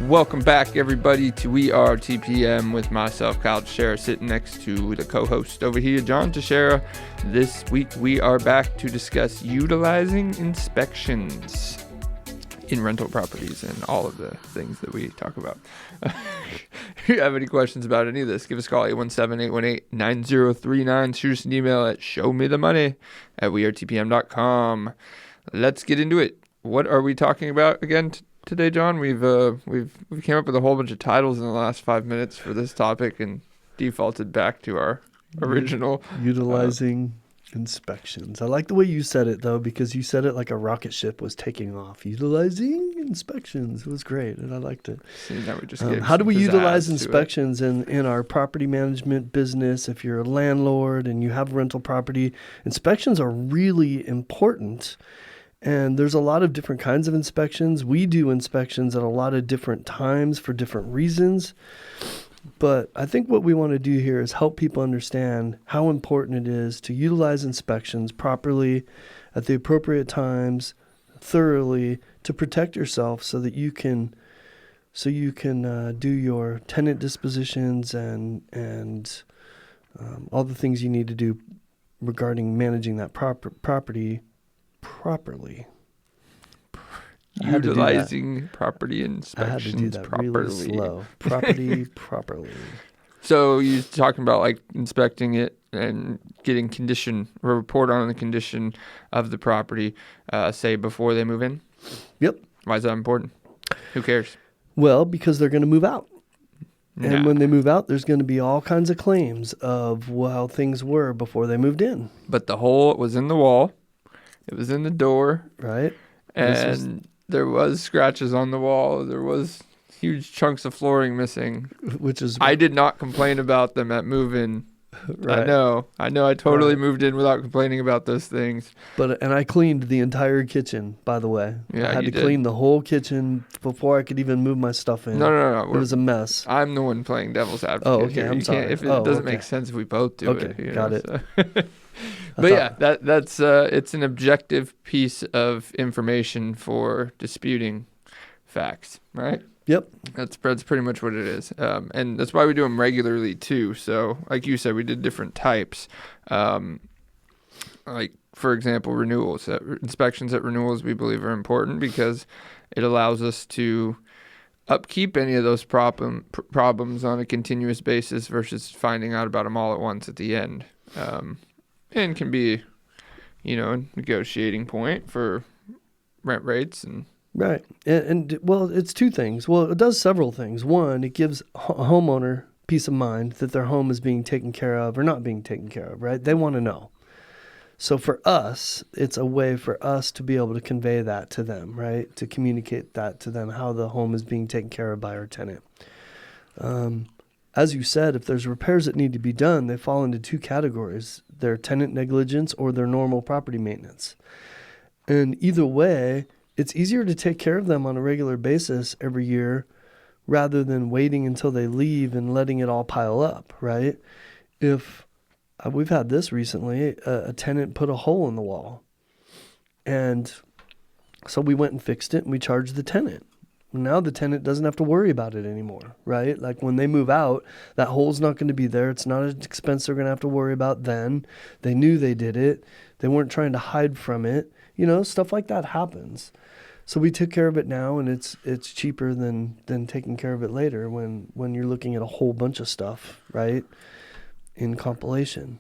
Welcome back, everybody, to We Are TPM with myself, Kyle Teixeira, sitting next to the co-host over here, John Teixeira. This week, we are back to discuss utilizing inspections in rental properties and all of the things that we talk about. If you have any questions about any of this, give us a call, 817-818-9039. Shoot us an email at showmethemoney@wearetpm.com. Let's get into it. What are we talking about again today, John? We've came up with a whole bunch of titles in the last 5 minutes for this topic and defaulted back to our original. Utilizing inspections. I like the way you said it, though, because you said it like a rocket ship was taking off. Utilizing inspections. It was great, and I liked it. See, now we just how do we utilize inspections in our property management business? If you're a landlord and you have rental property, inspections are really important. And there's a lot of different kinds of inspections. We do inspections at a lot of different times for different reasons. But I think what we want to do here is help people understand how important it is to utilize inspections properly at the appropriate times, thoroughly, to protect yourself so that you can do your tenant dispositions and all the things you need to do regarding managing that property properly. Utilizing property inspections I had to do that properly. Really slow. Property properly. So you're talking about like inspecting it and getting a report on the condition of the property, say before they move in? Yep. Why is that important? Who cares? Well, because they're going to move out. And when they move out, there's going to be all kinds of claims of how things were before they moved in. But the hole was in the wall. It was in the door. Right. And there was scratches on the wall. There was huge chunks of flooring missing. Which is... I did not complain about them at move-in. Right. I know. I totally moved in without complaining about those things. And I cleaned the entire kitchen, by the way. Yeah, I had to clean the whole kitchen before I could even move my stuff in. No. It was a mess. I'm the one playing devil's advocate. Oh, okay. Here. I'm sorry. If it doesn't make sense if we both do it. Okay, got it. So. But that's it's an objective piece of information for disputing facts, right? Yep. That's pretty much what it is. And that's why we do them regularly too. So like you said, we did different types. Like for example, renewals. Inspections at renewals we believe are important because it allows us to upkeep any of those problems on a continuous basis versus finding out about them all at once at the end. And can be, a negotiating point for rent rates and. Right. And well, it's two things. Well, it does several things. One, it gives a homeowner peace of mind that their home is being taken care of or not being taken care of, right? They want to know. So for us, it's a way for us to be able to convey that to them, right? To communicate that to them, how the home is being taken care of by our tenant. As you said, if there's repairs that need to be done, they fall into two categories. Their tenant negligence or their normal property maintenance. And either way, it's easier to take care of them on a regular basis every year rather than waiting until they leave and letting it all pile up, right? If we've had this recently, a tenant put a hole in the wall. And so we went and fixed it and we charged the tenant. Now the tenant doesn't have to worry about it anymore, right? Like when they move out, that hole's not going to be there. It's not an expense they're going to have to worry about then. They knew they did it. They weren't trying to hide from it. Stuff like that happens. So we took care of it now, and it's cheaper than taking care of it later when you're looking at a whole bunch of stuff, right, in compilation.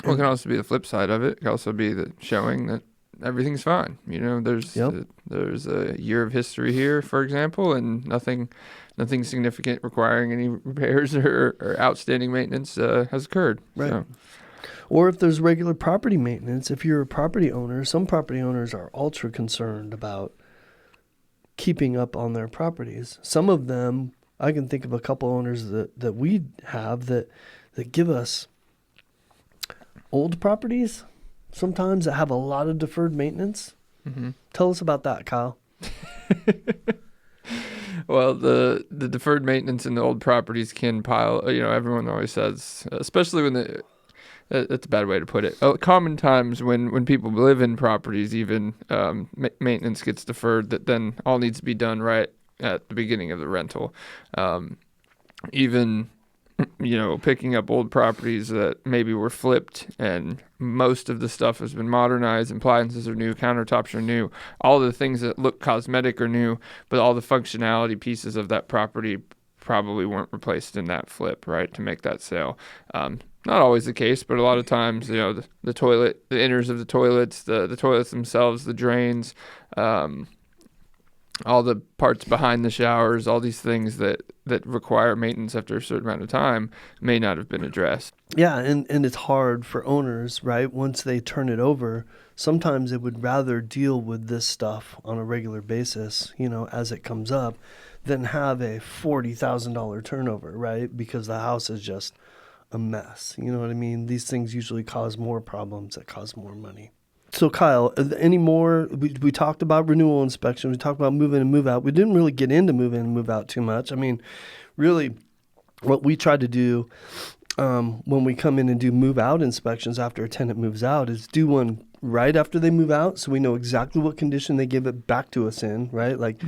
Well, it can also be the flip side of it. It can also be the showing that everything's fine. There's a year of history here, for example, and nothing significant requiring any repairs or outstanding maintenance has occurred. Right. So. Or if there's regular property maintenance, if you're a property owner, some property owners are ultra concerned about keeping up on their properties. Some of them, I can think of a couple owners that we have that give us old properties sometimes that have a lot of deferred maintenance. Mm-hmm. Tell us about that, Kyle. Well, the deferred maintenance in the old properties can pile, everyone always says, especially when that's a bad way to put it. Common times when people live in properties, even maintenance gets deferred that then all needs to be done right at the beginning of the rental. Even picking up old properties that maybe were flipped and most of the stuff has been modernized, appliances are new, countertops are new, all the things that look cosmetic are new, but all the functionality pieces of that property probably weren't replaced in that flip, right, to make that sale. Not always the case, but a lot of times, the toilet, the inners of the toilets, the toilets themselves, the drains, all the parts behind the showers, all these things that require maintenance after a certain amount of time may not have been addressed. Yeah, and it's hard for owners, right? Once they turn it over, sometimes they would rather deal with this stuff on a regular basis, as it comes up, than have a $40,000 turnover, right? Because the house is just a mess. You know what I mean? These things usually cause more problems that cause more money. So Kyle, any more? We talked about renewal inspection. We talked about move in and move out. We didn't really get into move in and move out too much. I mean, really, what we try to do when we come in and do move out inspections after a tenant moves out is do one right after they move out, so we know exactly what condition they give it back to us in. Right, like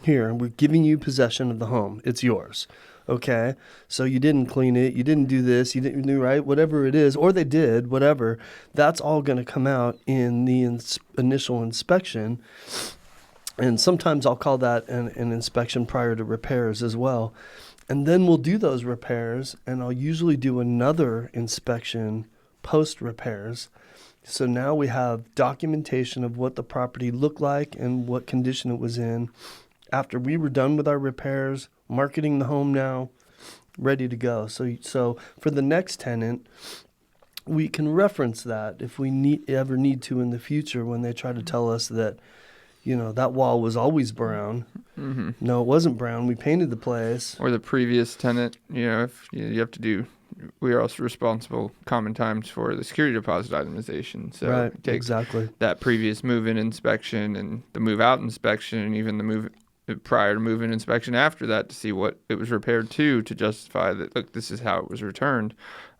here, we're giving you possession of the home. It's yours. Okay, so you didn't clean it, you didn't do this, you didn't do right, whatever it is, or they did, whatever, that's all going to come out in the initial inspection. And sometimes I'll call that an inspection prior to repairs as well. And then we'll do those repairs, and I'll usually do another inspection post repairs. So now we have documentation of what the property looked like and what condition it was in after we were done with our repairs, marketing the home now, ready to go. So for the next tenant, we can reference that if we ever need to in the future when they try to tell us that, that wall was always brown. Mm-hmm. No, it wasn't brown. We painted the place. Or the previous tenant, if you have to do, we are also responsible common times for the security deposit itemization. So right, take exactly that previous move-in inspection and the move-out inspection and even the prior to move-in inspection after that to see what it was repaired to justify that, look, this is how it was returned.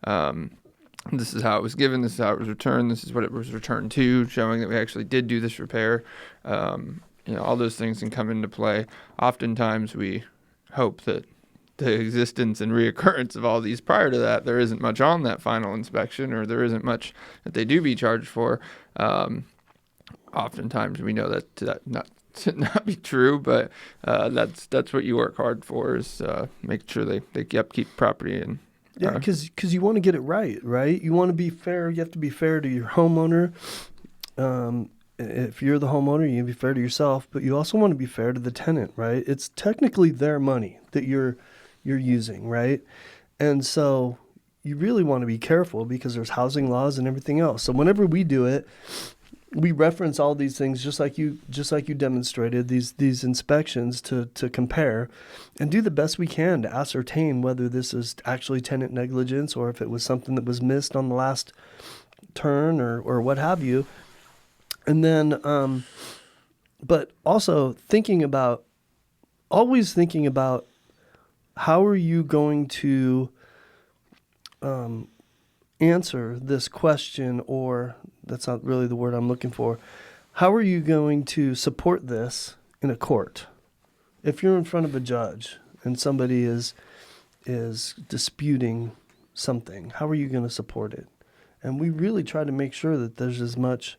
This is how it was given. This is how it was returned. This is what it was returned to, showing that we actually did do this repair. All those things can come into play. Oftentimes we hope that the existence and reoccurrence of all these prior to that, there isn't much on that final inspection, or there isn't much that they do be charged for. Oftentimes we know that not to not be true, but that's what you work hard for, is make sure they keep property in. Yeah, because you want to get it right? You want to be fair. You have to be fair to your homeowner. If you're the homeowner, you can be fair to yourself, but you also want to be fair to the tenant, right? It's technically their money that you're using, right? And so you really want to be careful because there's housing laws and everything else. So whenever we do it, we reference all these things just like you demonstrated, these inspections to compare and do the best we can to ascertain whether this is actually tenant negligence or if it was something that was missed on the last turn or what have you. And then, but also always thinking about how are you going to answer this question, or that's not really the word I'm looking for. How are you going to support this in a court? If you're in front of a judge and somebody is disputing something, how are you going to support it? And we really try to make sure that there's as much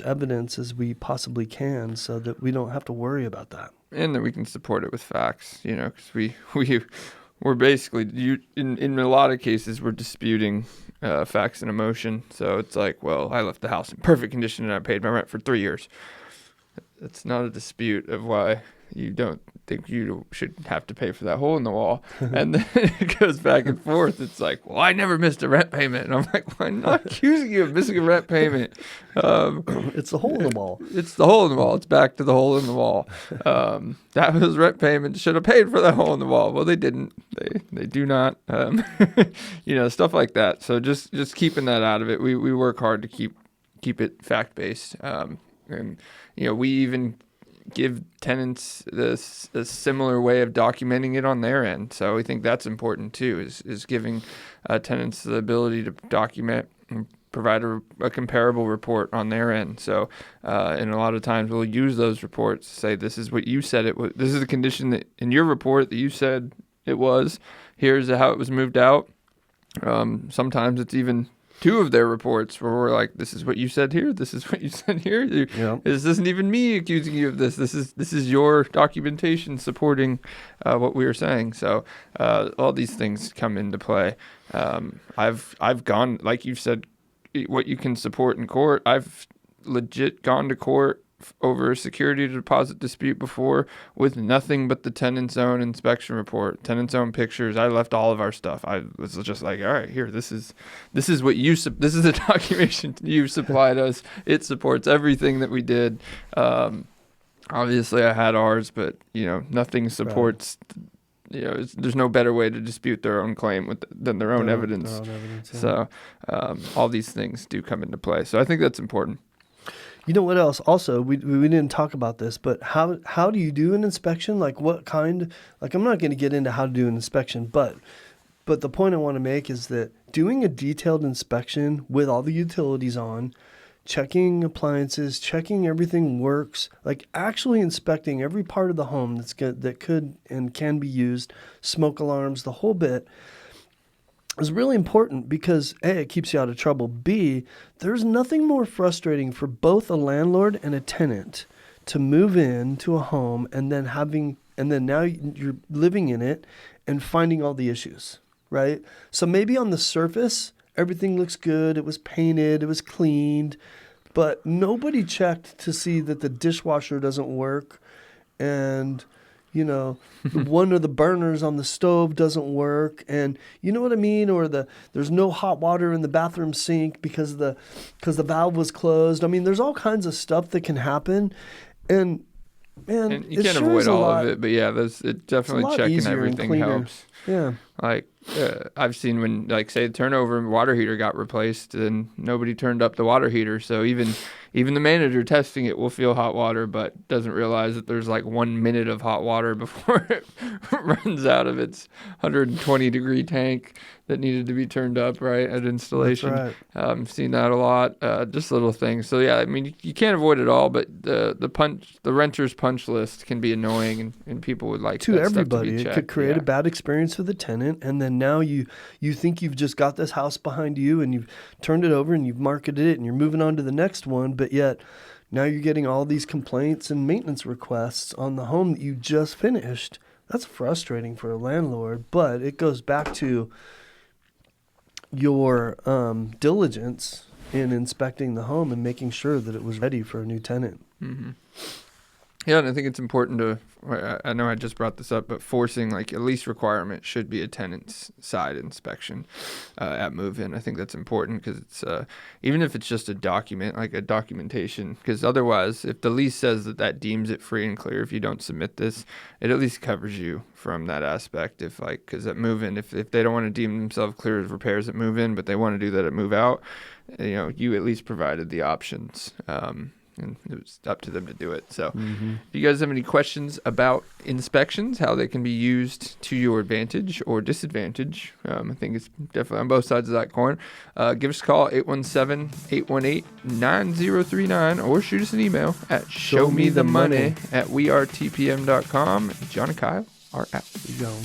evidence as we possibly can so that we don't have to worry about that. And that we can support it with facts, because we're basically, in a lot of cases, we're disputing facts and emotion. So it's like, well, I left the house in perfect condition and I paid my rent for 3 years. It's not a dispute of why you don't think you should have to pay for that hole in the wall. And then it goes back and forth. It's like, well, I never missed a rent payment. And I'm like, well, I'm not accusing you of missing a rent payment. It's the hole in the wall. It's the hole in the wall. It's back to the hole in the wall. That was rent payment. Should have paid for that hole in the wall. Well, they didn't. They do not. Stuff like that. So just keeping that out of it. We work hard to keep it fact-based. And we even give tenants a similar way of documenting it on their end. So we think that's important too, is giving tenants the ability to document and provide a comparable report on their end. So, and a lot of times we'll use those reports to say, this is what you said it was. This is the condition that in your report that you said it was. Here's how it was moved out. Sometimes it's even 2 of their reports where we're like, this is what you said here. This is what you said here. This isn't even me accusing you of this. This is your documentation supporting what we were saying. So all these things come into play. I've gone, like you've said, what you can support in court. I've legit gone to court over a security deposit dispute before with nothing but the tenant's own inspection report, tenant's own pictures. I left all of our stuff. I was just like, all right, here, this is what this is the documentation you supplied us. It supports everything that we did. Obviously I had ours, but nothing supports, there's no better way to dispute their own claim than their own evidence. Yeah. So all these things do come into play. So I think that's important. You know what else? Also, we didn't talk about this, but how do you do an inspection? Like what kind? Like I'm not going to get into how to do an inspection, but the point I want to make is that doing a detailed inspection with all the utilities on, checking appliances, checking everything works, like actually inspecting every part of the home that could and can be used, smoke alarms, the whole bit, is really important because A, it keeps you out of trouble. B, there's nothing more frustrating for both a landlord and a tenant to move into a home and then now you're living in it and finding all the issues, right? So maybe on the surface, everything looks good. It was painted, it was cleaned, but nobody checked to see that the dishwasher doesn't work and one of the burners on the stove doesn't work, and you know what I mean, or there's no hot water in the bathroom sink because the valve was closed. I mean, there's all kinds of stuff that can happen, and man, and you can't avoid all of it, but yeah, it definitely checking everything helps. Yeah, like I've seen when, like, say, the turnover water heater got replaced and nobody turned up the water heater, so even the manager testing it will feel hot water, but doesn't realize that there's like 1 minute of hot water before it runs out of its 120 degree tank that needed to be turned up right at installation. That's right. I've seen that a lot. Just little things. So yeah, I mean, you can't avoid it all, but the renter's punch list can be annoying, and people would like to that everybody. Stuff to be checked. It could create a bad experience for the tenant, and then now you think you've just got this house behind you and you've turned it over and you've marketed it and you're moving on to the next one, but yet now you're getting all these complaints and maintenance requests on the home that you just finished. That's frustrating for a landlord, but it goes back to your diligence in inspecting the home and making sure that it was ready for a new tenant. Mm-hmm. Yeah, and I think it's important to, I know I just brought this up, but forcing like a lease requirement should be a tenant's side inspection at move-in. I think that's important because it's, even if it's just a document, like a documentation, because otherwise, if the lease says that deems it free and clear, if you don't submit this, it at least covers you from that aspect. If like, because at move-in, if they don't want to deem themselves clear of repairs at move-in, but they want to do that at move-out, you at least provided the options. And it was up to them to do it. So if you guys have any questions about inspections, how they can be used to your advantage or disadvantage, I think it's definitely on both sides of that coin. Give us a call, 817-818-9039, or shoot us an email at showmethemoney@wearetpm.com. John and Kyle are out. You go.